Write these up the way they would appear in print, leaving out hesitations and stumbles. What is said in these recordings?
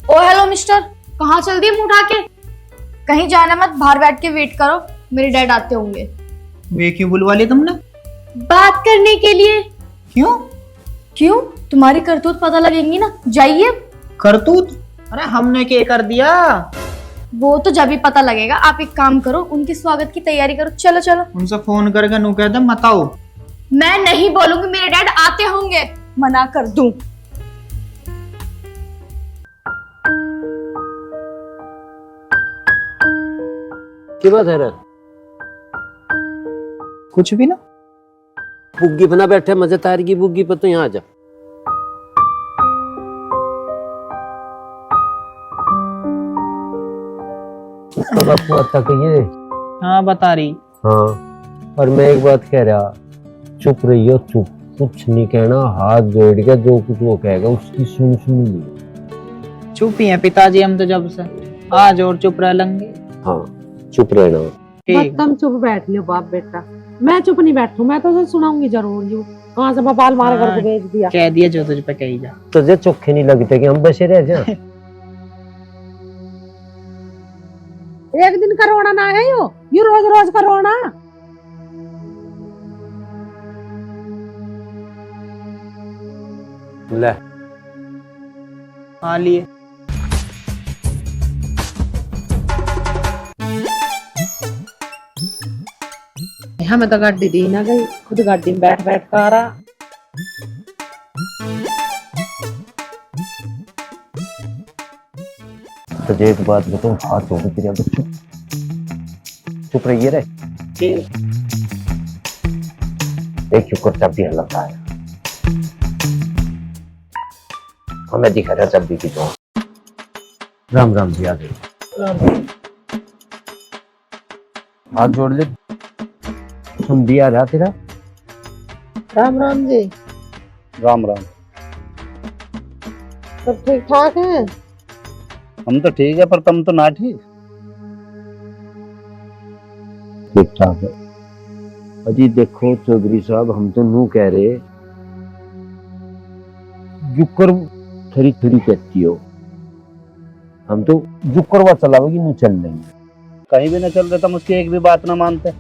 ओ hello mister, कहाँ चल दी मुंह उठा के? कहीं जाना मत, बाहर बैठ के वेट करो, मेरे डैड आते होंगे। वे क्यों बुलवा लिया तुमने? बात करने के लिए। क्यों? क्यों? तुम्हारी करतूत पता लगेंगी ना, जाइए। करतूत? अरे हमने क्या कर दिया? वो तो जब ही पता लगेगा। आप एक काम करो, उनके स्वागत की तैयारी करो। चलो चलो। उनसे फोन करके नु कह दे मत आओ। मैं नहीं बोलूंगी, मेरे डैड आते होंगे, मना कर दूं। क्या बात है रे? कुछ भी ना। बुग्गी बना बैठे मजे तार की बुग्गी पर, तो यहाँ आ जा। तक ये हाँ बता रही। हाँ, और मैं एक बात कह रहा, चुप रहियो, चुप, कुछ नहीं कहना, हाथ जोड़ के जो कुछ वो कहेगा उसकी सुन सुन। चुप ही है पिताजी हम तो जब से। आज और चुप रह लेंगे। हाँ चुप रहना। ठीक। तुम चुप बैठ लियो बाप बेटा, मैं चुप नहीं बैठू, मैं तो सुनाऊंगी जरूर। यू कहाँ से बबाल मारे घर को भेज दिया। कह दिया जो तुझ पे कही जा। तुझे चोखे नहीं लगते कि हम बसे रह जाए? एक दिन का रोना ना है यू रोज रोज का रोना। ले हाँ लिए। हमें तो गाड़ी दी ना गई, खुद गाड़ी में बैठ बैठ कर आ रहा। तुझे एक बात बताऊं, हाथ धो के तेरे चुप चुप रहिए रे। देखियो कुर्ता भी हालत आया, हमें दिखा रहा जब भी की तो। राम राम जी, आ गए। हाथ जोड़ ले। सुन दिया रहा तेरा। राम राम जी। राम राम। सब ठीक ठाक है? हम तो ठीक है, पर तुम तो ना ठीक। ठीक ठाक है। अजी देखो चौधरी साहब, हम तो नू कह रहे, जुकर थरी थरी कहती हो, हम तो जुकरवा चलावेगी नू चल लेंगे। कहीं भी ना चल रहे, तुम उसकी एक भी बात ना मानते।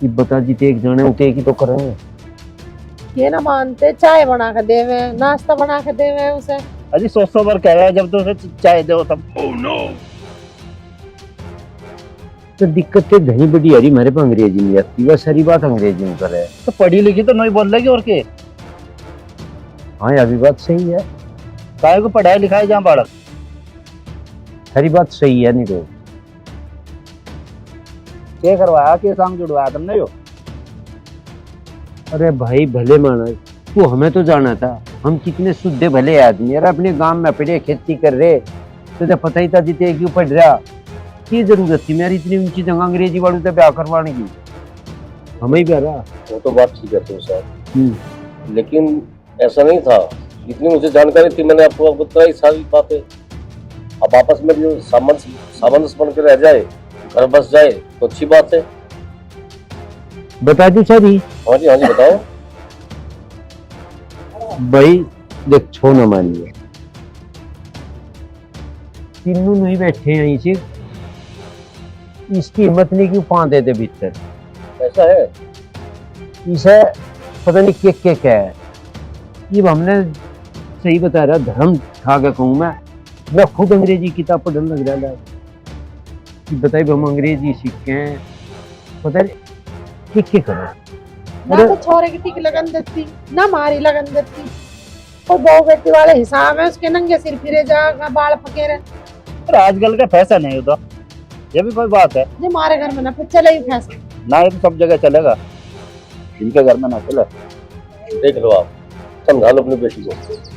कि बता जीते एक जाने उठे एक ही तो करेंगे। ये ना मानते, चाय बना के देवे, नाश्ता बना के देवे उसे। अजी 100 बार कह रहा है जब तो उसे चाय दो तब। तो दिक्कत है घनी बड़ी हरी, मेरे पे अंग्रेजी नहीं आती, वह सारी बात अंग्रेजी में करे। तो पढ़ी लिखी तो नहीं बोल रही और के। हाँ यह भी बात सही है, काय को पढ़ाई लिखाई जहाँ बालक। सारी बात सही है। नहीं तो क्या करवाया, के सांग जुड़वाया तुमने यो? अरे भाई भले माना, तू हमें तो जाना था, हम कितने शुद्ध भले आदमी, अरे अपने गांव में पड़े खेती कर रहे, तुझे पता ही था जीते क्यों पढ़ रहा, की जरूरत थी मेरी इतनी ऊंची जगह अंग्रेजी वालों से ब्याह करवाने की? हमें ही प्यारा। वो तो बात ठीक है तो साहब, लेकिन ऐसा नहीं था, जितनी मुझे जानकारी थी मैंने आपको बताई सारी बातें। अब आपस में जो सामंजस्य बन के रह जाए, घर बस जाए तो अच्छी बात है। बता दी सारी। हाँ जी बताओ। भाई देख, छो न मानिए, तीनों नहीं बैठे हैं इसे, इसकी हिम्मत नहीं क्यों पा देते भीतर। ऐसा है? इसे पता नहीं क्या है। ये हमने सही बता रहा, धर्म खा के कहूँ मैं खुद अंग्रेजी किताब पढ़ने लग रहा है। बताइए हम अंग्रेजी सीखे हैं, पता नहीं क्या करो। ना तो छोरे की टिक लगन देती, ना मारी लगन देती, और बहू बेटी वाले हिसाब है उसके, नंगे सिर फिरे जा, बाल पके रहे। पर आजकल का फैसा नहीं होता, ये भी कोई बात है। जो हमारे घर में ना फिर चले ही फैसला ना ये तो सब जगह चलेगा, इनके घर में ना चले। देख लो आप, समझा लो अपनी बेटी को,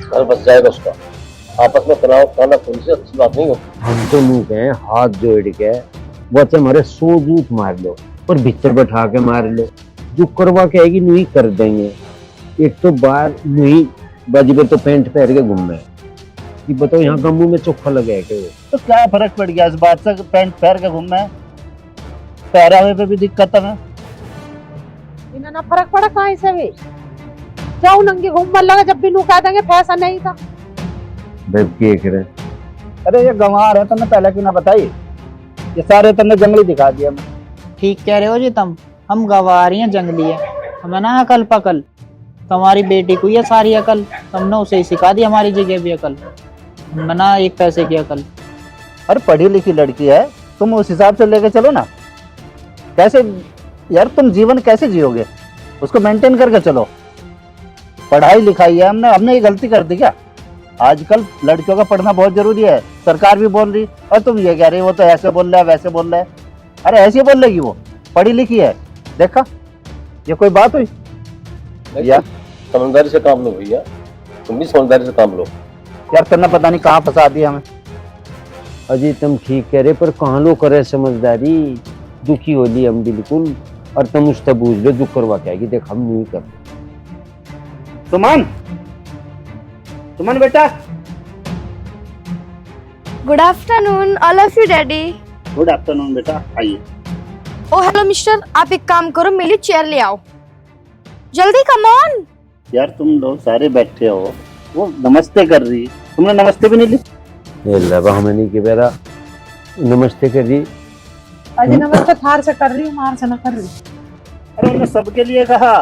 घर बस जाएगा उसका। आपस में तनाव खाना खून से अच्छी बात नहीं होती। हम तो मुँह गए हाथ जोड़ के, बच्चे हमारे 100 जूत मार लो और भीतर बैठा के मार लो, जो करवा के आएगी नहीं कर देंगे। एक तो बाहर नहीं बाजी पे तो पैंट पहन के घूमना है, कि बताओ यहाँ का मुंह में चोखा लगे है क्या? तो क्या फर्क पड़ गया इस बात से? पैंट पहन के घूमना है, पहरावे पे भी दिक्कत है। इन्हें ना फर्क पड़ा कहीं से भी, जाओ नंगे घूम लगा, जब भी नू कह देंगे पैसा नहीं था। देख के रहे अरे ये गंवार है, तुमने पहले क्यों ना बताई? ये सारे तुमने जंगली दिखा दिया मैं। ठीक कह रहे हो जी तुम, हम गवार हैं, जंगली है, हमें ना अकल पकल। तुम्हारी बेटी को ये सारी अकल, तुमने उसे ही सिखा दी हमारी जगह भी अकल, हमें ना एक पैसे की अकल। अरे पढ़ी लिखी लड़की है, तुम उस हिसाब से लेके चलो ना। कैसे यार तुम जीवन कैसे जियोगे? उसको मेंटेन करके चलो। पढ़ाई लिखाई है, हमने ये गलती कर दी क्या? आजकल लड़कियों का पढ़ना बहुत जरूरी है, सरकार भी बोल रही, और तुम ये कह रहे हो वो तो ऐसे बोल रहा है वैसे बोल रहा है। अरे ऐसे ही बोल रही वो, पढ़ी लिखी है। देखा, ये कोई बात हुई? यार समझदारी से काम लो भैया, तुम भी समझदारी से काम लो। यार तुमने पता नहीं कहाँ फंसा दिया हमें। अजी तुम ठीक कह रहे, पर कहाँ लो करे समझदारी। दुखी हो ली हम बिल्कुल, और तुम उससे बूझ लो दुख करवा क्या कि देख हम नहीं कर। सुमन, सुमन बेटा। Good afternoon all of you daddy. Good afternoon बेटा, आइए। ओ हेलो मिस्टर, आप एक काम करो, मेरी चेयर ले आओ जल्दी, कम ऑन। यार तुम लोग सारे बैठे हो, वो नमस्ते कर रही, तुमने नमस्ते भी नहीं ली। लबा हमें नहीं कि बेरा नमस्ते कर दी। अजी नमस्ते थार से कर रही हूँ, मार से ना कर रही। अरे उन्होंने सबके लिए कहा।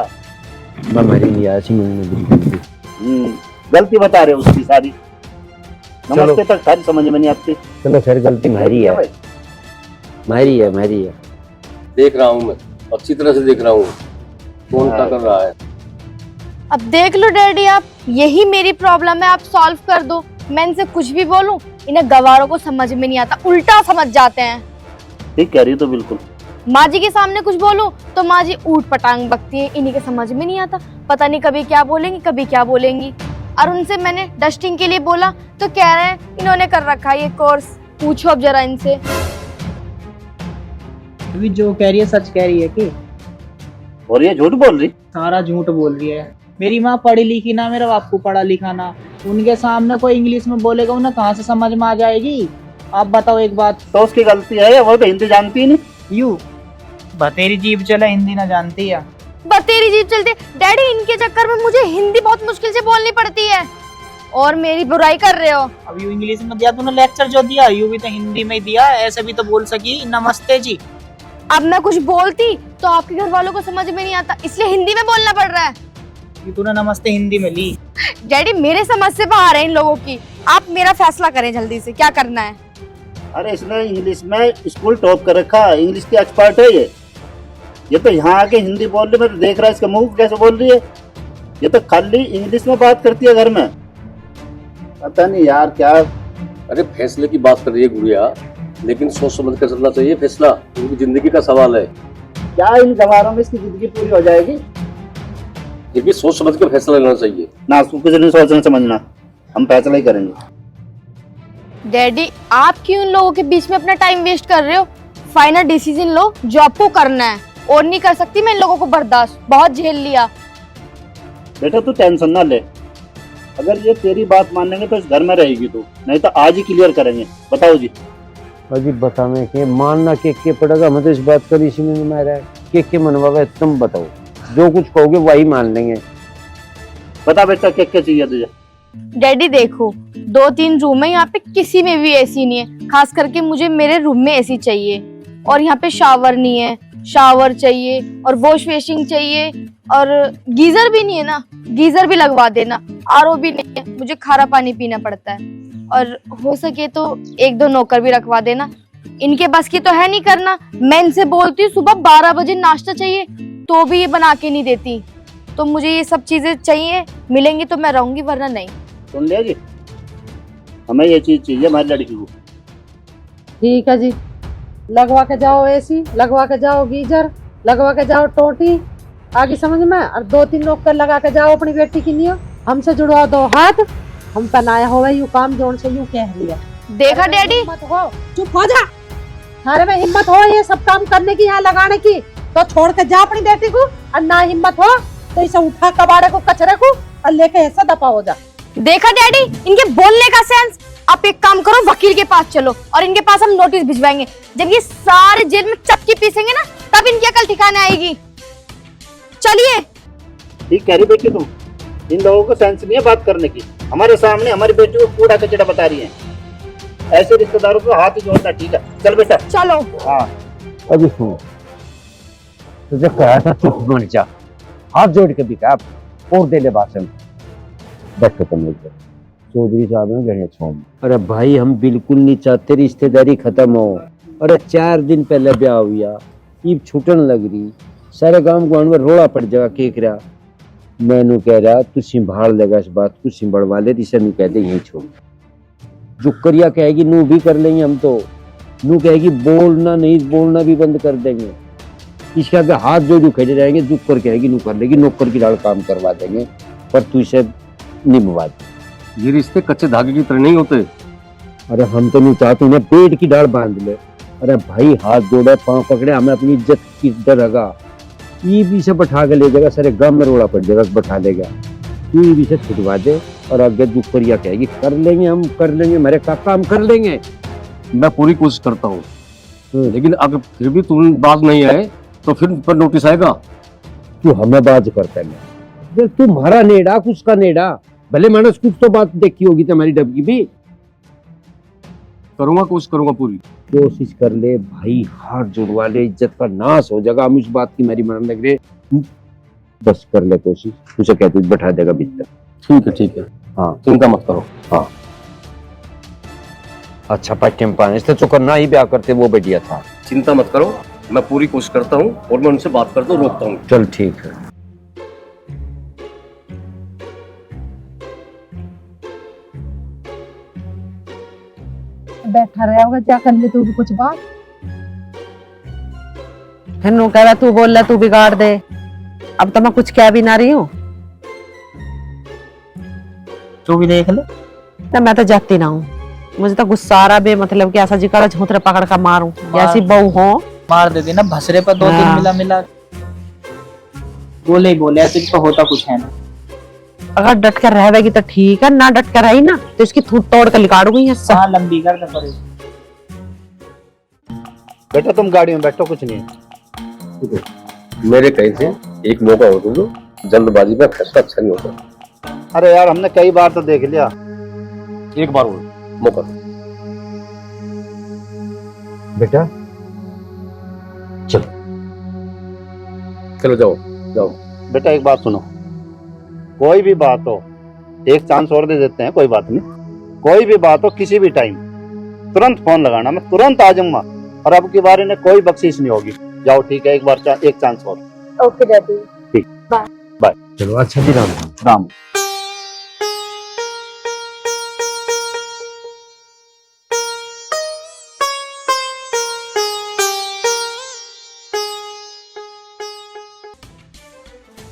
हमारी नहीं आज बिल्कुल गलती बता रहे हो उसकी सारी। नमस्ते तक सारी समझ में नहीं आती। चलो खैर गलती हमारी है, हमारी है। देख रहा हूँ मैं, अच्छी तरह से देख रहा हूँ कौन क्या कर रहा है। अब देख लो डैडी, आप यही मेरी प्रॉब्लम है, आप सॉल्व कर दो। मैं इनसे कुछ भी बोलूं, इन्हें गवारों को समझ में नहीं आता, उल्टा समझ जाते हैं। ठीक कह रही हो तो बिल्कुल। माँ जी के सामने कुछ बोलूं तो माँ जी ऊट पटांग बकती है, इन्हीं के समझ में नहीं आता, पता नहीं कभी क्या बोलेंगी कभी क्या बोलेंगी। और उनसे मैंने डस्टिंग के लिए बोला तो कह रहे हैं इन्होंने कर रखा है ये कोर्स, पूछो अब जरा इनसे। अभी जो कह रही है सच कह रही है कि और ये झूठ बोल रही? सारा झूठ बोल रही है। मेरी माँ पढ़ी लिखी ना, मेरा बापू पढ़ा लिखा ना, उनके सामने कोई इंग्लिश में बोलेगा उन्हें कहाँ से समझ में आ जाएगी? आप बताओ एक बात। तो उसकी गलती है, वो तो हिंदी जानती ही नहीं। यू बतेरी जीभ चला, हिंदी ना जानती है। बतेरी जीभ चलते डैडी, इनके चक्कर में मुझे हिंदी बहुत मुश्किल से बोलनी पड़ती है और मेरी बुराई कर रहे हो। अब यू इंग्लिश में दिया तूने लेक्चर जो दिया, यू भी तो हिंदी में दिया, ऐसे भी तो बोल सकी नमस्ते जी। अब मैं कुछ बोलती तो आपके घर वालों को समझ में नहीं आता, इसलिए हिंदी में बोलना पड़ रहा है। ये तूने नमस्ते हिंदी में ली। डैडी मेरे समझ से बाहर है इन लोगों की, आप मेरा फैसला करें जल्दी से, क्या करना है। अरे इसने इंग्लिश में स्कूल टॉप कर रखा, इंग्लिश की एक्सपर्ट है ये तो यहाँ आके हिंदी बोल रही, मैं तो देख रहा है इसका मुंह कैसे बोल रही है। ये तो खाली इंग्लिश में बात करती है घर में, पता नहीं यार क्या। अरे फैसले की बात कर रही है गुड़िया, लेकिन सोच समझ कर चलना चाहिए फैसला, उनकी जिंदगी का सवाल है। क्या इन गवारों में इसकी जिंदगी पूरी हो जाएगी? ये भी सोच समझ कर फैसला लेना चाहिए ना, कुछ नहीं सोचना समझना, हम फैसला ही करेंगे। डैडी आप क्यों इन लोगों के बीच में अपना टाइम वेस्ट कर रहे हो? फाइनल डिसीजन लो जो आपको करना है, और नहीं कर सकती मैं इन लोगों को बर्दाश्त, बहुत झेल लिया। बेटा तू टेंशन ना ले, अगर ये तेरी बात मानेंगे तो इस घर में रहेगी तू, नहीं तो आज ही क्लियर करेंगे। बताओ जी। अजी बताने के मानना के पड़ेगा, मैं तो इस बात कर इसी में मारा है के मनवावे, तुम बताओ जो कुछ कहोगे वही मान लेंगे। बता बेटा क्या क्या चाहिए तुझे? डैडी देखो 2-3 रूम है, यहाँ पे किसी में भी एसी नहीं है, खास करके मुझे मेरे रूम में एसी चाहिए, और यहाँ पे शावर नहीं है, शावर चाहिए और वॉश बेसिन चाहिए, और गीजर भी नहीं है ना, गीजर भी लगवा देना, आरओ भी नहीं है, मुझे खारा पानी पीना पड़ता है, और हो सके तो 1-2 नौकर भी रखवा देना। इनके बस की तो है नहीं करना, मैं इनसे बोलती हूँ सुबह 12 बजे नाश्ता चाहिए तो भी ये बना के नहीं देती, तो मुझे ये सब चीजें चाहिए, मिलेंगी तो मैं रहूंगी वरना नहीं। सुन लिया जी, हमें ये चीज चाहिए हमारी लड़की को। ठीक है जी, लगवा के जाओ एसी, लगवा के जाओ गीजर, लगवा के जाओ टोटी, आगे समझ में। और 2-3 नौकर लगा के जाओ अपनी बेटी की नियो, हमसे जुड़वा दो हाथ, हम पनाया हो यू काम जोन से यूं कह लिया। देखा डैडी, हिम्मत हो, चुप हो जा। थारे में हिम्मत हो ये सब काम करने की, यहाँ लगाने की, तो छोड़ के जा अपनी बेटी को, और ना हिम्मत हो तो इसे उठा कबाड़े को, कचरे को, और लेके ऐसा दफा हो जा। देखा डैडी इनके बोलने का सेंस। आप एक काम करो, वकील के पास चलो और इनके पास हम नोटिस भिजवाएंगे, जब ये सारे जेल में चक्की पीसेंगे ना तब इनकी अकल ठिकाने आएगी। चलिए। ठीक कह रही बेटी तुम, इन लोगों को सेंस नहीं है बात करने की, हमारे सामने हमारी बेटी को कूड़ा कचड़ा बता रही है। ऐसे रिश्तेदारों को हाथ ही जोड़ना ठीक है। चल बेटा। चलो। हाँ अभी सुन, तुझे कहा था चुप बन जा, हाथ जोड़ के भी कहा और दे ले भाषण। बैठो तुम लोग, चौधरी साहब ने गणे छोड़। अरे भाई हम बिल्कुल नहीं चाहते रिश्तेदारी खत्म हो। अरे 4 दिन पहले ब्याह हुआ, ईब छूटन लग रही, सारे गांव गुआंढ में रोड़ा पड़ जाएगा केक रहा। मैनू कह रहा तू संभाल लेगा इस बात को, संभलवा ले, इसे नू कह दे यही छोड़। जुक्करिया कहेगी नू भी कर लेंगे हम तो, नू कहेगी बोलना नहीं, बोलना भी बंद कर देंगे। इसके आगे हाथ जो खड़े रहेंगे, जुक्कर कहेगी नू कर लेगी, नौकर की डाल काम करवा देंगे, पर तू इसे निभवा दे। ये रिश्ते कच्चे धागे की तरह नहीं होते। अरे हम तो नहीं चाहते उन्हें पेट की डाल बांध ले। अरे भाई हाथ जोड़े पांव पकड़े, हमें अपनी इज्जत की डर लगा। ये भी से बैठा के ले जाएगा, सारे गांव में रोड़ा पड़ जाएगा, बैठा लेगा। ये भी से छुटवा दे और आगे जुक्करिया कहेगी कर लेंगे, हम कर लेंगे, मेरे काका हम कर लेंगे। मैं पूरी कोशिश करता हूँ, लेकिन अगर फिर भी तुम बात नहीं आए तो फिर पर नोटिस आएगा। तू हमें बाज करता है, तुम्हारा नेड़ा कुछ का नेड़ा, भले मैंने कुछ तो बात देखी होगी तुम्हारी डबकी भी। करूंगा, कोशिश करूंगा पूरी। कोशिश कर ले भाई, हाथ जुड़वा ले, इज्जत का नाश हो जाएगा। हम इस बात की मेरी मन लग रही, बस कर ले कोशिश, तुझे कहते बैठा देगा भीतर। ठीक है, हाँ चिंता मत करो। हाँ अच्छा पाठ्यम पाने इससे तो करना ही ब्याह करते वो बढ़िया था। चिंता मत करो, मैं पूरी कोशिश करता हूँ और मैं उनसे बात करता हूँ, रोकता हूँ। चल ठीक है। बैठा रहा होगा, क्या कर ले तू भी कुछ बात। फिर नू कह रहा तू बोल रहा तू बिगाड़ दे। अब तो मैं कुछ कह भी ना रही हूँ। तू भी देख ले। तो मैं तो जाती ना हूँ, मुझे तो गुस्सा आ रहा बे, मतलब कि ऐसा जी कर झूठरे पकड़ कर मारूं, जैसी बहू हो। मार देती ना भसरे पर 2-3 हाँ। मिला मिला। बोले ही बोले, ऐसे तो होता कुछ है ना। अगर डट कर रहेगी तो ठीक है, ना डट कर रही ना तो इसकी थूट तोड़ कर निकालूंगी यहाँ। हाँ लंबी कर दे पड़े। बेटा तुम गाड़ी में बैठो, कुछ नहीं है। मेरे कहे से एक मौका हो तो दो, जल्दबाजी में फैसला अच्छा नहीं होता। अरे यार हमने कई बार तो देख लिया। एक बार और मौका। बेटा चलो जाओ जाओ। बेटा एक बात सुनो, कोई भी बात हो एक चांस और दे देते हैं, कोई बात नहीं। कोई भी बात हो किसी भी टाइम तुरंत फोन लगाना, मैं तुरंत आ जाऊंगा। और अब की बारी में कोई बख्शीश नहीं होगी। जाओ ठीक है, एक बार एक चांस और। Okay daddy. ठीक, बाय बाय। चलो अच्छा जी, राम राम।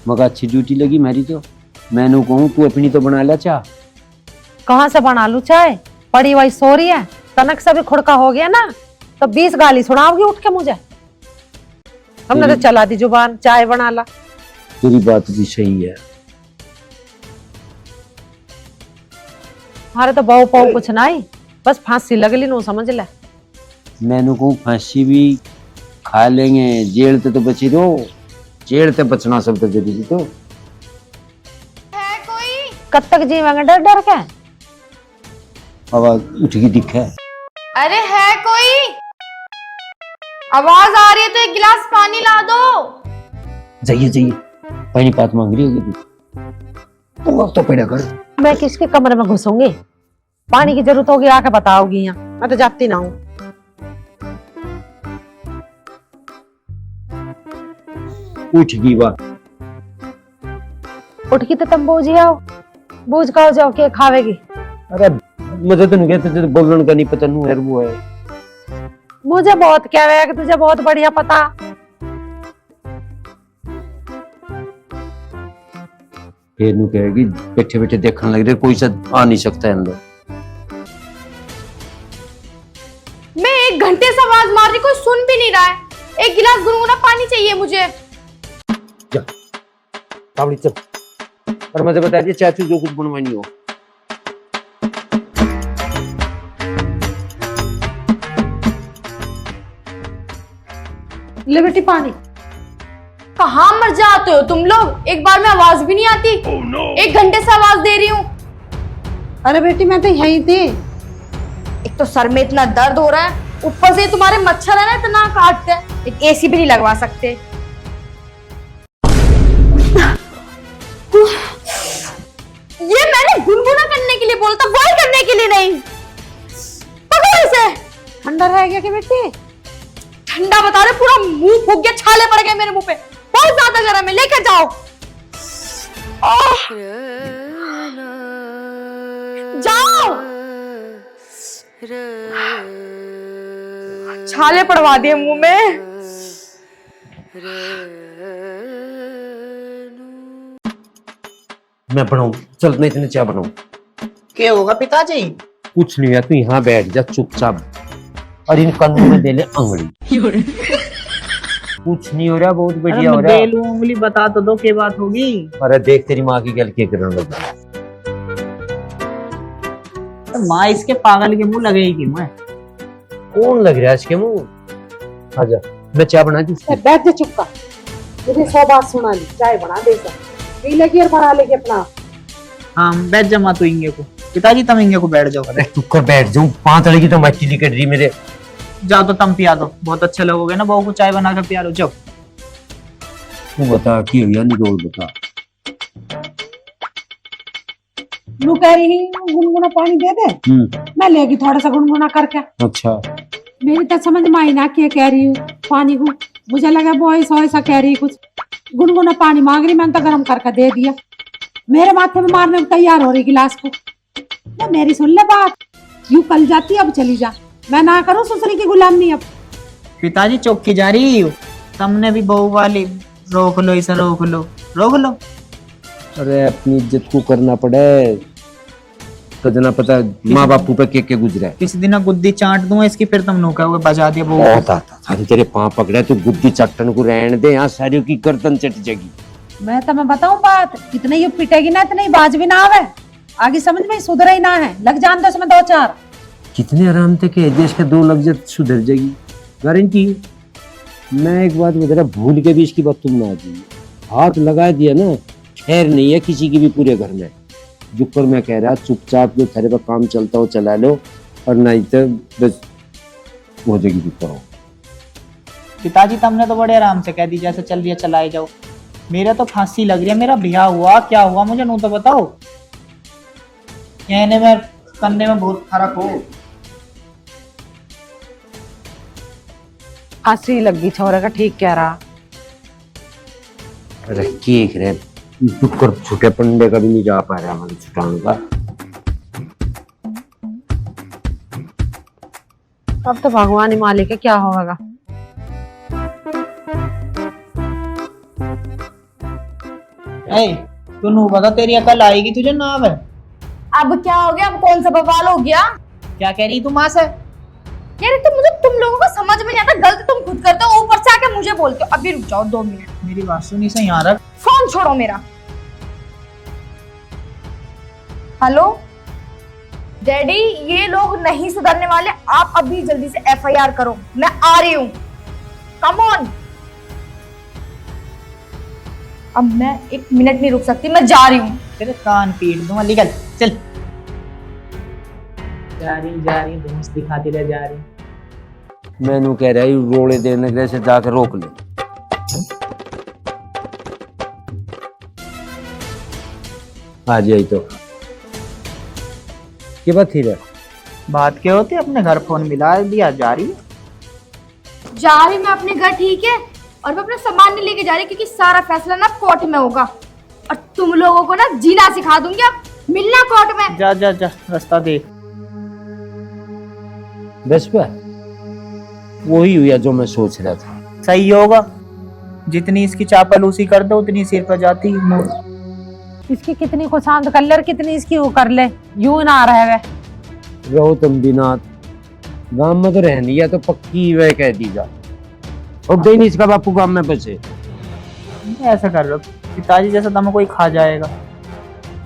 मगर अच्छी ड्यूटी लगी मेरी तो। मैंने कहूँ तू अपनी तो बना ला चाह। कहाँ से बना लू चाय, पड़ी वही सो रही है। तनक से भी खुड़का हो गया ना तो 20 गाली सुनाओगी उठ के मुझे। हमने तो चला दी जुबान, चाय बना ला। तेरी बात भी सही है। हमारे तो बहु पाऊ कुछ नहीं, बस फांसी लगली नो समझ ले। मैंने कहूँ फांसी भी खा लेंगे, जेल तो बची रहो, जेल से बचना सब तो जरूरी तो। है कोई? कब तक जीवेंगे डर डर के। आवाज उठ गई दिखा। अरे है कोई? आवाज आ रही है तो एक गिलास पानी ला दो। जाइए जाइए, पानी पात मांग रही होगी तू। तो पड़ा कर। मैं किसके कमरे में घुसूंगी? पानी की जरूरत होगी आके बताओगी यहाँ, मैं तो जाती ना हूँ। उठ गई बात। उठ की तो तुम बूझ आओ, बूझ खाओ जाओ के खावेगी। अरे मुझे तो नहीं कहते, बोलने का नहीं पता नू है वो है। मुझे बहुत क्या है कि तुझे बहुत बढ़िया पता। फिर नू कहेगी बैठे बैठे देखने लग रहे, कोई सा आ नहीं सकता है अंदर। मैं 1 घंटे से आवाज मार रही, कोई सुन भी नहीं रहा है। एक गिलास गुनगुना पानी चाहिए मुझे। कावड़ी चल, और मुझे बता दिया चाचू जो कुछ बनवानी हो। ले बेटी पानी। कहाँ मर जाते हो तुम लोग, एक बार में आवाज भी नहीं आती। 1 घंटे से आवाज दे रही हूँ। अरे बेटी मैं तो यहीं थी। एक तो सर में इतना दर्द हो रहा है, ऊपर से तुम्हारे मच्छर है ना इतना काटते हैं, एक एसी भी नहीं लगवा सकते। ये मैंने गुनगुना करने के लिए बोलता, बॉय करने के लिए नहीं। पकड़ो इसे। ठंडा रह गया कि बेटी? ठंडा बता रहे, पूरा मुंह फूक गया, छाले पड़ गए मेरे मुंह पे, बहुत ज्यादा गर्म है, लेकर जाओ। जाओ, छाले पड़वा दिए मुंह में। मैं बनाऊं, चल मैं इतने चाय बनाऊं। क्या होगा पिताजी? कुछ नहीं है, तू यहाँ बैठ जा चुपचाप और इन कानों में दे ले अंगड़ी। कुछ नहीं हो रहा, बहुत बढ़िया हो रहा है। उंगली बता तो दो क्या बात होगी। अरे देख तेरी माँ की गल के करने लगा। तो माँ इसके पागल के मुंह लगेगी मैं। कौन लग रहा है इसके मुंह? आजा, मैं चाय बना दी। बैठ जा चुप कर, मुझे 100 बात सुना ली। चाय बना दे, पी लेगी और बना लेगी अपना। हाँ बैठ जा माँ, तू इंगे को। पिताजी तुम इंगे को बैठ जाओ। अरे तू कर बैठ जाऊं, 5 तड़े की तो मछली कट रही मेरे। जाओ तो तुम पिया दो, बहुत अच्छे लोग ना, बहू को चाय बना कर पिया लो। जाओ तू बता की हुई निरोल बता। नू कह रही गुनगुना पानी दे दे, मैं लेगी थोड़ा सा गुनगुना करके। अच्छा, मेरी तो समझ में आई ना क्या कह रही हूँ पानी को। मुझे लगा बॉयस वॉयसा कह रही कुछ। गुनगुना पानी मांग रही, मैंने तो गर्म करके दे दिया। मेरे माथे में मारने को तैयार हो रही गिलास को। तो मेरी सुन ले बात, यूं कल जाती अब चली जा, मैं ना करूँ ससुरी की गुलामी अब। पिताजी चौकी जा रही हो, तुमने भी बहू वाली रोक लो, इसे रोक लो, रोक लो। अरे अपनी इज्जत को करना पड़े तो जना पता माँ बापू पे के गुजरा है। किसी दिन गुद्दी चाट दूंगा इसकी, फिर तुम नो कहोगे बजा दिया बहू। बहुत आता था तेरे पाँव पकड़े, तू गुद्दी चट्टन को रहने दे, यहाँ सारियों की गर्दन चट जाएगी। मैं तुम्हें बताऊं बात, इतने ही पिटेगी ना, इतने ही बाज भी ना आवे, आगे समझ में सुधर ही ना है। लग जान दो इसमें 2-4। कितने आराम से कह देश के 2 लग जाए सुधर जाएगी गारंटी। मैं एक बात बता रहा, भूल के भी इसकी बात तुम ना आ जाइए। हाथ लगा दिया ना, खैर नहीं है किसी की भी पूरे घर में। जो पर मैं कह रहा चुपचाप जो तेरे पर काम चलता हो चला लो, और नहीं तो बस हो जाएगी दिक्कत। पिताजी तुमने तो बड़े आराम से कह दी जैसे चल रही है चलाए जाओ। मेरा तो फांसी लग रही है। मेरा ब्याह हुआ क्या हुआ मुझे नू तो बताओ। कहने में करने में बहुत फर्क हो। फांसी लगी छोरे का, ठीक कह रहा। अरे केक रे टुक्कर छुटे पंडे का भी नहीं जा पा रहा हमारे छुटाने का। अब तो भगवान ही मालिक है, क्या होगा। तू नू बता, तेरी अकल आएगी तुझे ना आवे? अब क्या हो गया, अब कौन सा बवाल हो गया? क्या कह रही तू माँ से? यार तो मुझे तुम लोगों को समझ में नहीं आता, गलती तुम खुद करते हो, ऊपर से आके मुझे बोलते हो। अभी रुक जाओ 2 मिनट, मेरी बात सुनी से यहाँ रख। फोन छोड़ो मेरा। हेलो डैडी, ये लोग नहीं सुधरने वाले, आप अभी जल्दी से FIR करो, मैं आ रही हूँ। Come on. अब मैं 1 मिनट नहीं रुक सकती, मैं जा रही हूँ। तेरे कान पीट दूंगा, निकल चल। जा रही धूस दिखाती रह जा रही। मैनू कह रहा है रोड़े देने के से जाकर रोक ले। आ जाए तो क्या बात थी रे? बात क्या होती है, अपने घर फोन मिला दिया, जा रही मैं अपने घर, ठीक है, और मैं अपना सामान नहीं लेके जा रही क्योंकि सारा फैसला ना कोर्ट में होगा, और तुम लोगों को ना जीना सिखा दूंगी। अब मिलना कोर्ट में। जा जा जा, रास्ता देख। बस पर वही हुआ जो मैं सोच रहा था। सही होगा, जितनी इसकी चापलूसी कर दो उतनी सिर पर जाती। इसकी कितनी को शांत कर ले और कितनी इसकी वो कर ले, यूं ना रह गए। रहो तुम दिनाथ, गांव में तो रहनी है तो पक्की वह कह दी जा, और नहीं इसका बापू गांव में बचे। ऐसा कर रहे हो पिताजी, जैसा तुम्हें कोई खा जाएगा।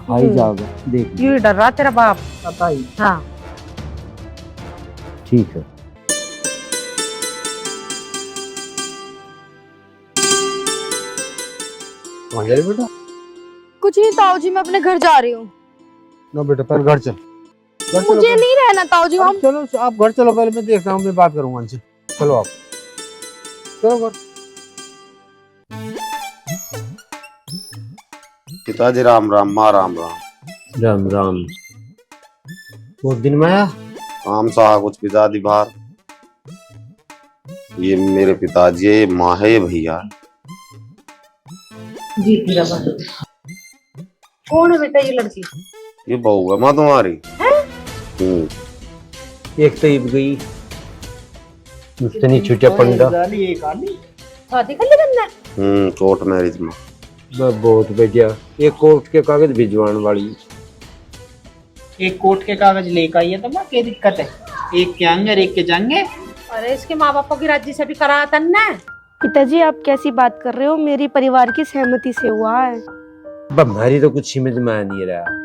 खा ही जाओगे, देख यूं ही डर रहा तेरा बाप। पता ही। हाँ ठीक है। कहाँ जा रही बेटा? कुछ नहीं ताऊ जी, मैं अपने घर जा रही हूँ। ना बेटा पहले घर चल, मुझे नहीं रहना ताऊ जी, हम चलो आप घर चलो, पहले मैं देखता हूँ, मैं बात करूंगा उनसे। चलो आप चलो घर। पिताजी राम राम, माँ राम राम। राम राम। बहुत दिन में आया। काम सा कुछ पिताजी बाहर। ये मेरे पिताजी है, ये माँ है, ये भैया। जी मेरा बात। कौन है बेटा ये लड़की? ये बहू है माँ तुम्हारी। एक तो ईब गई, उतनी छुट्टियां पंडा। शादी कर लेना। कोर्ट मैरिज में। बहुत बढ़िया। एक कोर्ट के कागज भिजवाने वाली। एक कोर्ट के कागज लेकर आइए तो माँ, क्या दिक्कत है? एक के आएंगे और एक के जाएंगे। अरे इसके माँ बापों की राजी से भी कराया था ना। पिताजी आप कैसी बात कर रहे हो, मेरी परिवार की सहमति से हुआ है। हमारी तो कुछ समझ में आ नहीं रहा।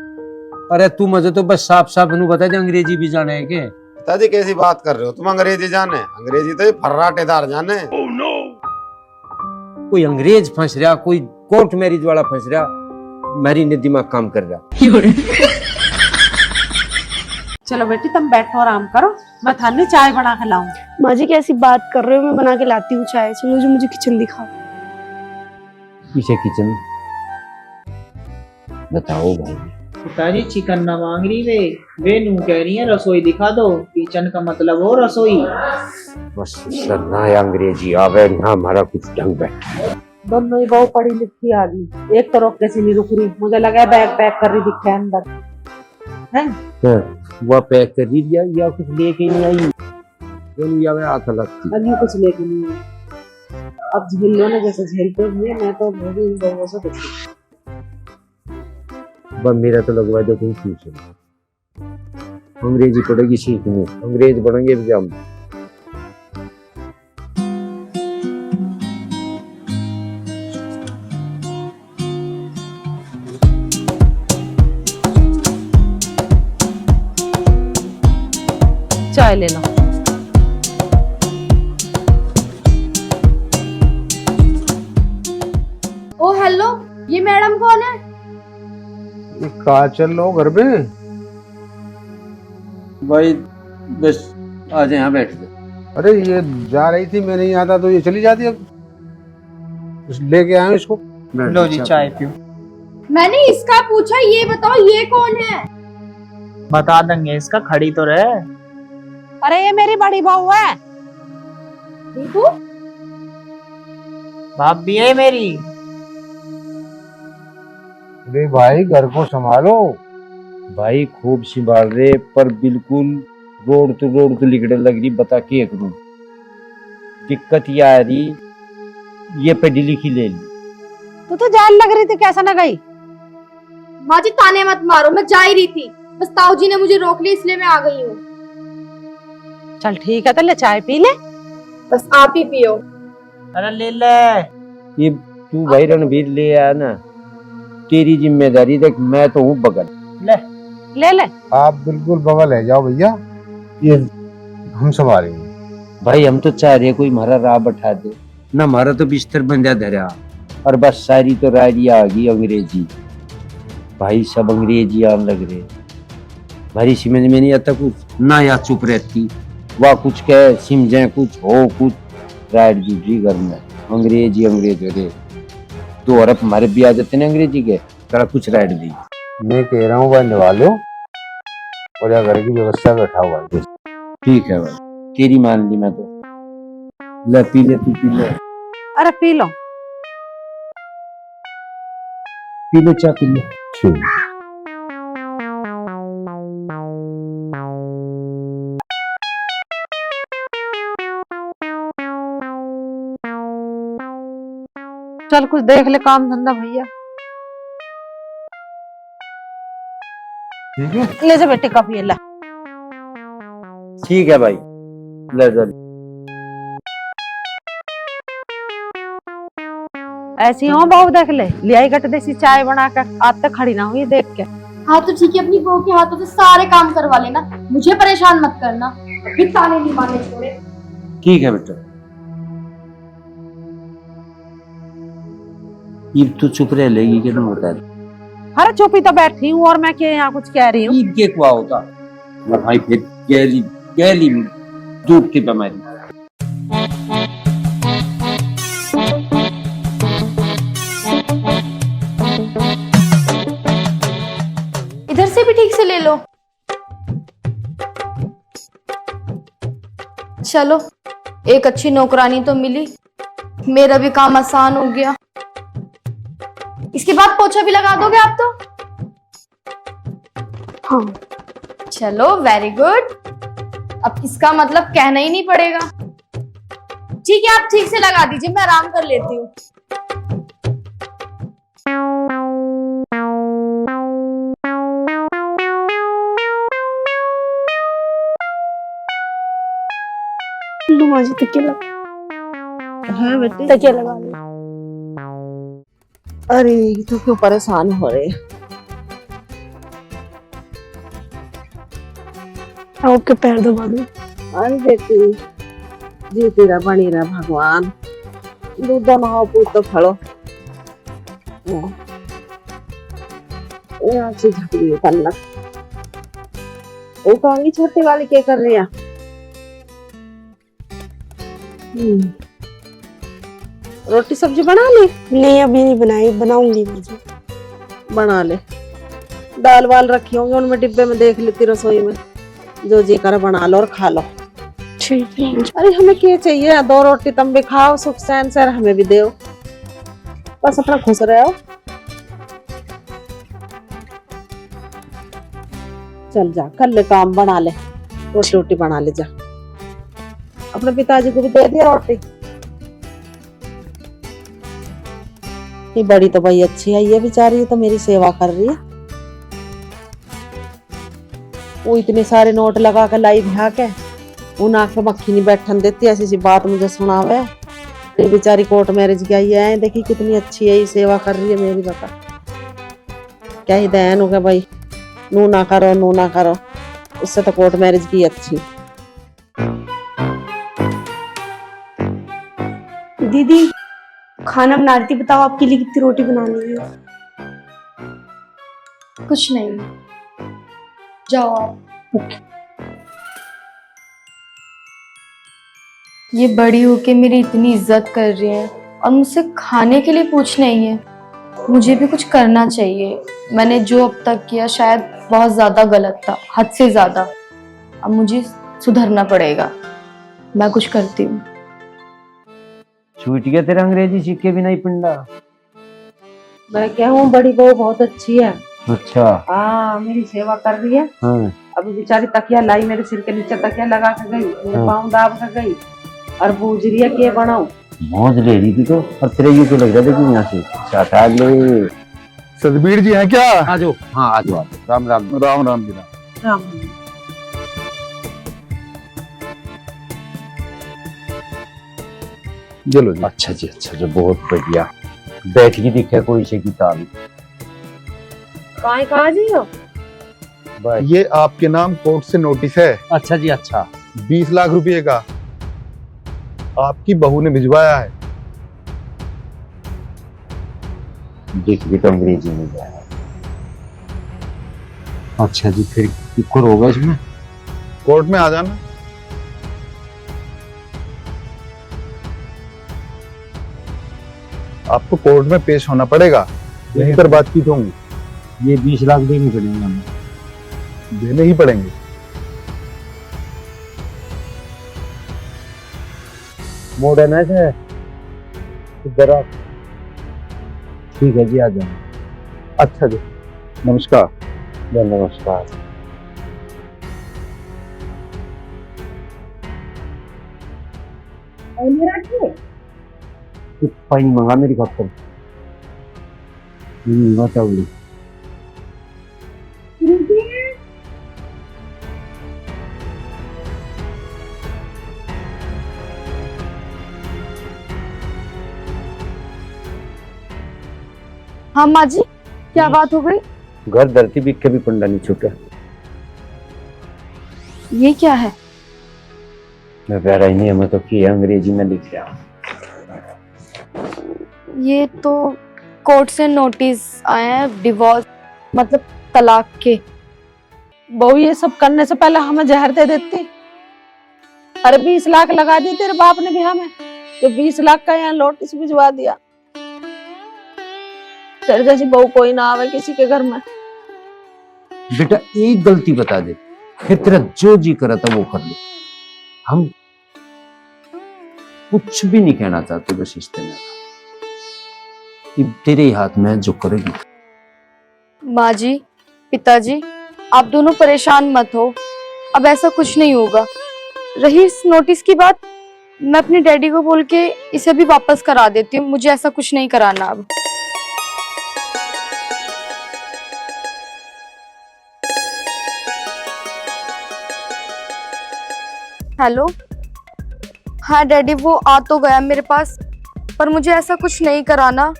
अरे तू मुझे तो बस साफ साफ नू बता दे, अंग्रेजी भी जाने है के? पिताजी कैसी बात कर रहे हो, तुम अंग्रेजी जाने? अंग्रेजी तो ये फर्राटेदार जाने। कोई अंग्रेज फंस रहा, कोई कोर्ट मैरिज वाला फंस रहा, मेरी ने दिमाग काम कर रहा। चलो बेटी तुम बैठो आराम करो, मैं थाने चाय बना के लाऊं। माँ जी कैसी बात कर रहे हो, मैं बना के लाती हूँ चाय। चलो मुझे किचन दिखाओ। पीछे किचन बताओ भाई। पिताजी चिकन ना मांग रही वे नू कह रही है रसोई दिखा दो। किचन का मतलब हो रसोई। बस सर ना अंग्रेजी आवे ना हमारा कुछ ढंग बैठा। दोनों ही बहू पढ़ी लिखी आ गई, एक तो रोक कैसी नहीं रुक रही। मुझे लगा बैग पैक कर रही दिखे अंदर है। वह पैक कर दी या कुछ लेके नहीं आई? या वे आंख लगती। अभी कुछ लेके नहीं है। अब झेल लो ना जैसे झेलते हुए। मैं तो मेरी इन बहूओं से कुछ बस मेरा तो लगवा दो कहीं पूछे। अंग्रेजी पढ़ेगी सीखने, अंग्रेज बढ़ेंगे भी हम। चाय ले लो। ओ हेलो, ये मैडम कौन है? कहा चल लो घर पे। भाई बस आ जाए, यहाँ बैठ जाए। अरे ये जा रही थी, मैं नहीं आता तो ये चली जाती। अब लेके आए इसको। लो जी चाय पियो। मैंने इसका पूछा, ये बताओ ये कौन है? बता देंगे, इसका खड़ी तो रहे। अरे ये मेरी बड़ी बहू है। देखो भाभी है मेरी। अरे भाई घर को संभालो। भाई खूब संभाल रहे, पर बिल्कुल रोड तो लिगड़े लग रही। बता के करूं? दिक्कत ये आ रही, ये पढ़ी लिखी ले ली। तू तो जान लग रही थी, कैसा ना गई? माँ जी ताने मत मारो, मैं जा ही रही थी, बस ताऊ जी ने मुझे रोक लिया इसलिए मैं आ गई हूँ। चल ठीक है, तो ले चाय पी ले। बस आप ही पियो। अरे ले ले। ये तू भाई रणवीर ले आया ना, तेरी जिम्मेदारी। देख मैं तो हूँ बगल। ले ले। आप बिल्कुल बगल है जाओ भैया, ये हम संभालेंगे। भाई हम तो चाह रहे कोई हमारा राह बैठा दे ना, हमारा तो बिस्तर बंधा धरा। और बस सारी तो रायरी आ गई अंग्रेजी। भाई सब अंग्रेजी आने लग रहे, भारी समझ में नहीं आता कुछ ना। या चुप रहती, वह कुछ कहे समझे, कुछ हो कुछ राइट जूठी घर में अंग्रेजी अरे 2 अरब हमारे भी आ जाते ना अंग्रेजी के, करा कुछ राइट दी। मैं कह रहा हूँ भाई निभा लो और या घर की व्यवस्था बैठा हुआ है। ठीक है भाई, तेरी मान ली मैं तो। ले पी ले, तू पी ले। अरे पी लो। पी ले चाय, पी ले। ठीक। चल कुछ देख ले काम धंधा भैया। ठीक है, ले जा बेटे कप, ये ला। ठीक है भाई, ले जा। ऐसी हो बहू, देख ले आई गट देसी चाय बना कर। आज तक खड़ी ना हुई देख के। हाँ तो ठीक है, अपनी बहू के हाथों से सारे काम करवा लेना, मुझे परेशान मत करना। फिर ताने नहीं मारने छोड़े। ठीक है बेटा। ईद तो चुप रह लेगी कि ना होता है? अरे चुपी तो बैठी हूँ, और मैं क्या यहाँ कुछ कह रही हूँ? ईद के कुआ होता, और भाई फिर गहली गहली डूबती बीमारी। इधर से भी ठीक से ले लो। चलो, एक अच्छी नौकरानी तो मिली, मेरा भी काम आसान हो गया। इसके बाद पोछा भी लगा दोगे आप तो? हाँ, चलो वेरी गुड। अब इसका मतलब कहना ही नहीं पड़ेगा। ठीक है, आप ठीक से लगा दीजिए, मैं आराम कर लेती हूँ। लो माँ जी, तकिया लगा। हाँ बेटे, तकिया लगा लो। अरे ये तो क्यों परेशान हो रहे हैं? आपके पैर दबा दो। अरे बेटी, जी तेरा बनी रहा भगवान। दूध नहाओ पूछ तो फड़ो। यहाँ से झट गई तल्लक। वो कहोंगी छोटी वाली क्या कर रही है? रोटी सब्जी बना ली? नहीं, अभी नहीं बनाई, बनाऊंगी मुझे। बना ले। दाल वाल रखी होंगी उनमें डिब्बे में, देख लेती रसोई में। जो जी कर बना लो और खा लो। ठीक है। अरे हमें क्या चाहिए? 2 रोटी तुम भी खाओ सुख चैन से, हमें भी दो। बस अपना खुश रहो। चल जा, कर ले काम, बना ले रोटी। रोटी बना ले जा। अपने पिताजी को भी दे दिया रोटी। ये बड़ी तो भाई अच्छी है, ये बेचारी तो मेरी सेवा कर रही है। वो इतने सारे नोट लगा के लाई भ्या के, वो नाक पे मक्खी नहीं बैठन देती। ऐसी सी बात मुझे सुनावे। ये बेचारी कोर्ट मैरिज की आई है, देखी कितनी अच्छी है, ये सेवा कर रही है मेरी। बता क्या ही दयान हो गया भाई। नू ना करो, नू ना करो, उससे तो कोर्ट मैरिज की अच्छी। दीदी, खाना बना रही थी, बताओ आपके लिए कितनी रोटी बनानी है? कुछ नहीं, जाओ आप। ये बड़ी होके मेरी इतनी इज्जत कर रही है और मुझसे खाने के लिए पूछ नहीं है। मुझे भी कुछ करना चाहिए। मैंने जो अब तक किया शायद बहुत ज्यादा गलत था, हद से ज्यादा। अब मुझे सुधरना पड़ेगा। मैं कुछ करती हूँ। छूट गया तेरा अंग्रेजी सीख के भी नहीं पिंडा। मैं क्या हूँ, बड़ी बहू बहुत अच्छी है। अच्छा। हाँ, मेरी सेवा कर रही है। हाँ। अभी बेचारी तकिया लाई मेरे सिर के नीचे, तकिया लगा के गई, मेरे पाँव दाब के गई और पूछ रही है कि बनाऊं। मौज ले रही थी तो, और तेरे ये तो लग रहा था कि यहाँ से चाटा ले। सतबीर जी हैं क्या? आ जाओ। हाँ आ जाओ। राम राम। राम राम जी राम। राम। चलो जी। अच्छा जी, अच्छा जी, बहुत बढ़िया। बैठ के दिखे कोई से किताब। कहाँ जी हो? ये आपके नाम कोर्ट से नोटिस है। अच्छा जी, अच्छा। 20 लाख रुपए का आपकी बहू ने भिजवाया है। देख भी तो अंग्रेजी में जाए। अच्छा जी, फिर किक्कुर होगा इसमें? कोर्ट में आ जाना। आपको कोर्ट में पेश होना पड़ेगा, यहीं पर बातचीत होंगी। ये 20 लाख देने पड़ेंगे हमें? देने ही पड़ेंगे। मॉडर्न है इधर आप। ठीक है जी, आ जाए। अच्छा जी, नमस्कार। नमस्कार। कुछ पानी मंगा मेरी खातर। बताओ। हाँ माँ जी, क्या बात हो गई? घर धरती बिक के भी पंडा नहीं छूटा। ये क्या है? मैं कह रही नहीं, हमें तो की अंग्रेजी में लिख रहा हूँ। ये तो कोर्ट से नोटिस आए हैं, डिवोर्स मतलब तलाक के। बहू ये सब करने से पहले हमें जहर दे देती। अरे 20 लाख लगा दी तेरे बाप ने भी हमें, तो 20 लाख का यहाँ नोटिस भिजवा दिया। तेरे जैसी बहू कोई ना आवे किसी के घर में। बेटा एक गलती बता दे, फिर तेरा जो जी करा था वो कर ले। हम कुछ भी नहीं कहना चाहते, बस रिश्ते में कि तेरे ही हाथ में है, जो करेगी। माँ जी, पिताजी, आप दोनों परेशान मत हो, अब ऐसा कुछ नहीं होगा। रही इस नोटिस की बात, मैं अपने डैडी को बोल के इसे भी वापस करा देती हूँ। मुझे ऐसा कुछ नहीं कराना अब। हेलो, हाँ डैडी, वो आ तो गया मेरे पास, पर मुझे ऐसा कुछ नहीं कराना।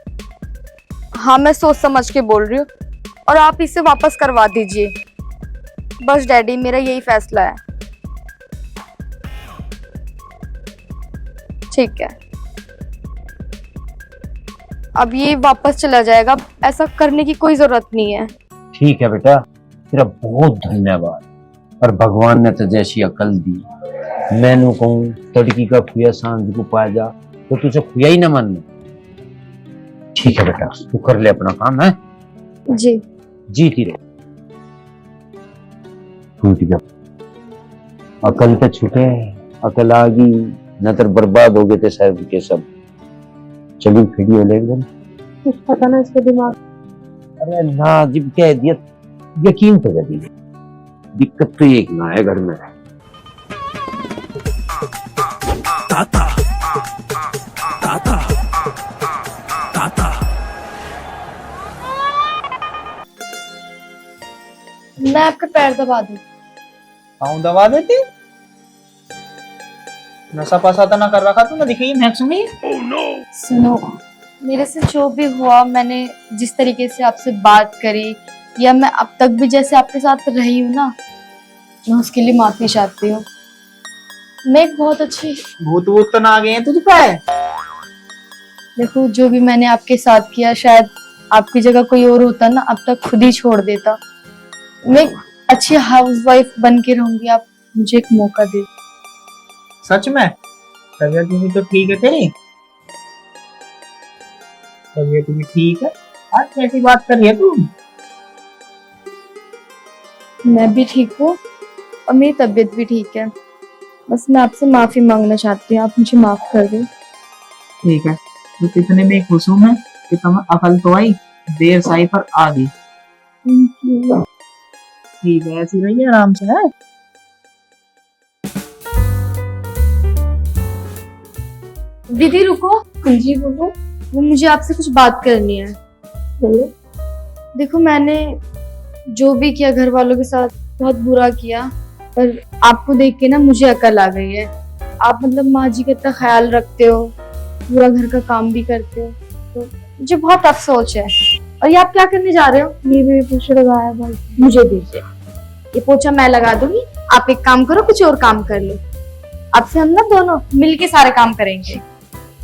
हाँ, मैं सोच समझ के बोल रही हूँ, और आप इसे वापस करवा दीजिए। बस डैडी, मेरा यही फैसला है। ठीक है, अब ये वापस चला जाएगा, ऐसा करने की कोई जरूरत नहीं है। ठीक है बेटा, तेरा बहुत धन्यवाद। और भगवान ने तो जैसी अकल दी, मैनू कहूँ तड़की का खुया सांझ को पा जा, तो तुझे खुया ही ना मानना। ठीक है बेटा, तू कर ले अपना काम है। जी, जीती रहे। टूट गया, अकल पे छूटे, अकल आ गई, न तो बर्बाद हो गए थे सब के सब। चली खड़ी हो एकदम, कुछ पता ना इसके दिमाग। अरे ना जब कह दिया, यकीन तो कर दिया। दिक्कत तो एक ना है घर में। मैं आपका पैर दबा दूं? पाँव दबा देती? नशा पसा तो ना कर रखा तूने, दिखी महक में। सुनो, मेरे से जो भी हुआ, मैंने जिस तरीके से आपसे बात करी, या मैं अब तक भी जैसे आपके साथ रही हूँ ना, मैं उसके लिए माफी चाहती हूँ। मैं एक बहुत अच्छी, भूत भूत तो ना आ गए हैं तुझ पे? देखो, जो भी मैंने आपके साथ किया, शायद आपकी जगह कोई और होता ना, अब तक खुद ही छोड़ देता। मैं एक अच्छी हाउसवाइफ बन के रहूंगी, आप मुझे एक मौका दे। सच में? तबीयत भी तो ठीक है तेरी? तबीयत भी ठीक है? आज कैसी बात कर रही है तू? मैं भी ठीक हूँ और मेरी तबीयत भी ठीक है। बस मैं आपसे माफी मांगना चाहती हूँ, आप मुझे माफ कर दो। ठीक है, तो इतने में खुश हूँ मैं कि तुम्हें अकल तो आई, देर साई पर आ गई। ठीक है, ऐसी रहिए आराम से। है दीदी रुको। जी बोलो। वो मुझे आपसे कुछ बात करनी है। बोलो। देखो, मैंने जो भी किया घर वालों के साथ, बहुत बुरा किया, पर आपको देख के ना मुझे अकल आ गई है। आप मतलब माँ जी का इतना ख्याल रखते हो, पूरा घर का काम भी करते हो, तो मुझे बहुत अफसोस है। और ये आप क्या करने जा रहे हो? ये भी पोछा लगाया भाई, मुझे दीजिए। ये पोछा मैं लगा दूंगी, आप एक काम करो, कुछ और काम कर लो। अब से हम ना दोनों मिलके सारे काम करेंगे।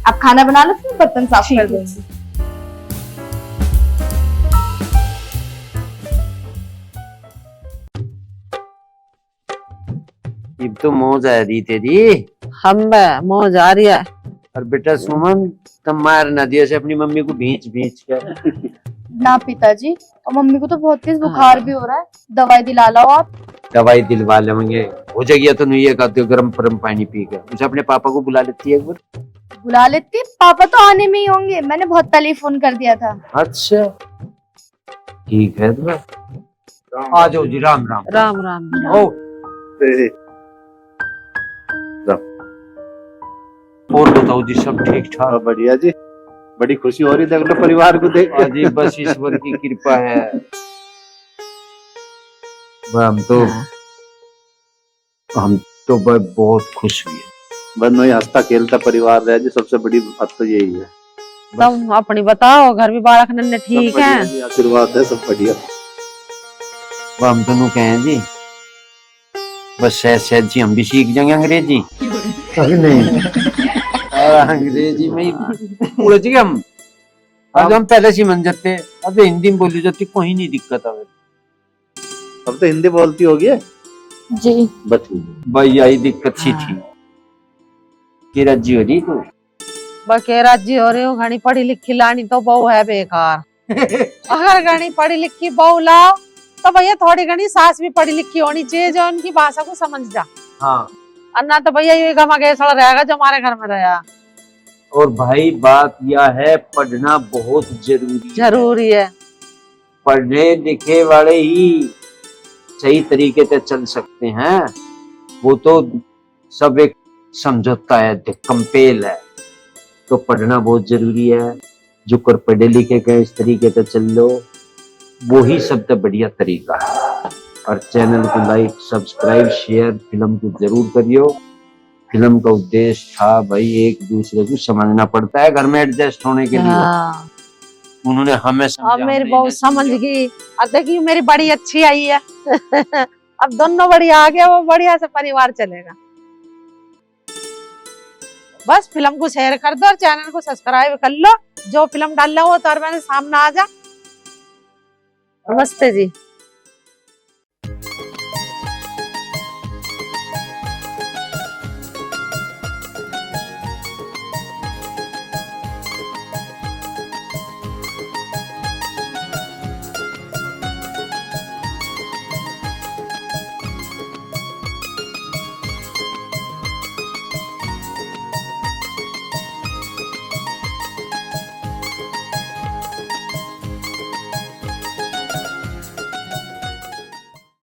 आप खाना बना लो, फिर बर्तन साफ कर दूंगी। अब तो मौज आ रही तेरी। हम मौज आ रही है। और बेटा सुमन, तुम मार ना दिया से अपनी मम्मी को भींच भींच कर। ना पिताजी, और मम्मी को तो बहुत तेज बुखार भी हो रहा है, दवाई दिला लाओ आप। दवाई दिलवा लेंगे, हो जाएगी तो नहीं। ये कहते हो गर्म परम पानी पी कर। मुझे अपने पापा को बुला लेती है एक बार। बुला लेती, पापा तो आने में ही होंगे, मैंने बहुत पहले ही फोन कर दिया था। अच्छा ठीक है, तो आ जाओ जी। राम राम। राम राम। ओ और बताओ जी, सब ठीक ठाक? बढ़िया जी, बड़ी खुशी हो रही देख लो परिवार को देख के। जी बस ईश्वर की कृपा है। हम तो बहुत खुश हुए। बस वही हंसता खेलता परिवार रहे जी, सबसे बड़ी बात तो यही है। तुम अपनी बताओ, घर भी बालक नन्हे ठीक सब है? बढ़िया जी, आशीर्वाद है, सब बढ़िया। हम तो नु कहें जी, बस शायद जी हम भी सीख जाएंगे अंग्रेजी। नहीं अंग्रेजी में ही उलझ गए हम। आज हम पहले से मन जाते, अब हिंदी में बोली जाती, कोई नहीं दिक्कत आवे। अब तो हिंदी बोलती होगी। जी। बतू भाई यही दिक्कत सी थी कि राज्य हो रही तू बके राज्य हो रहे हो, घनी पढ़ी लिखी लानी तो बहू है बेकार। अगर घनी पढ़ी लिखी बहू लाओ तो भैया थोड़ी घनी सास भी पढ़ी लिखी होनी चाहिए जो उनकी भाषा को समझ जा। हाँ अन्ना तो भैया ये गमा गैसा रहेगा जो हमारे घर में रहा। और भाई बात यह है पढ़ना बहुत जरूरी है। पढ़ने लिखे वाले ही सही तरीके से चल सकते हैं। वो तो सब एक समझौता है, कंपेल है। तो पढ़ना बहुत जरूरी है। जो कर पढ़े लिखे गए इस तरीके से चल लो, वो ही सबसे बढ़िया तरीका है। और चैनल को लाइक सब्सक्राइब शेयर फिल्म को जरूर करियो। फिल्म का उद्देश्य था भाई एक दूसरे को समझना पड़ता है घर में एडजस्ट होने के लिए। हाँ। उन्होंने हमें अब मेरी बहू समझ गई। अब देखिए मेरी बड़ी अच्छी आई है। अब दोनों बढ़िया आ गया, वो बढ़िया से परिवार चलेगा। बस फिल्म को शेयर कर दो और चैनल को सब्सक्राइब कर लो। जो फिल्म डाल लो वो तो मेरे सामने आ जा। नमस्ते जी।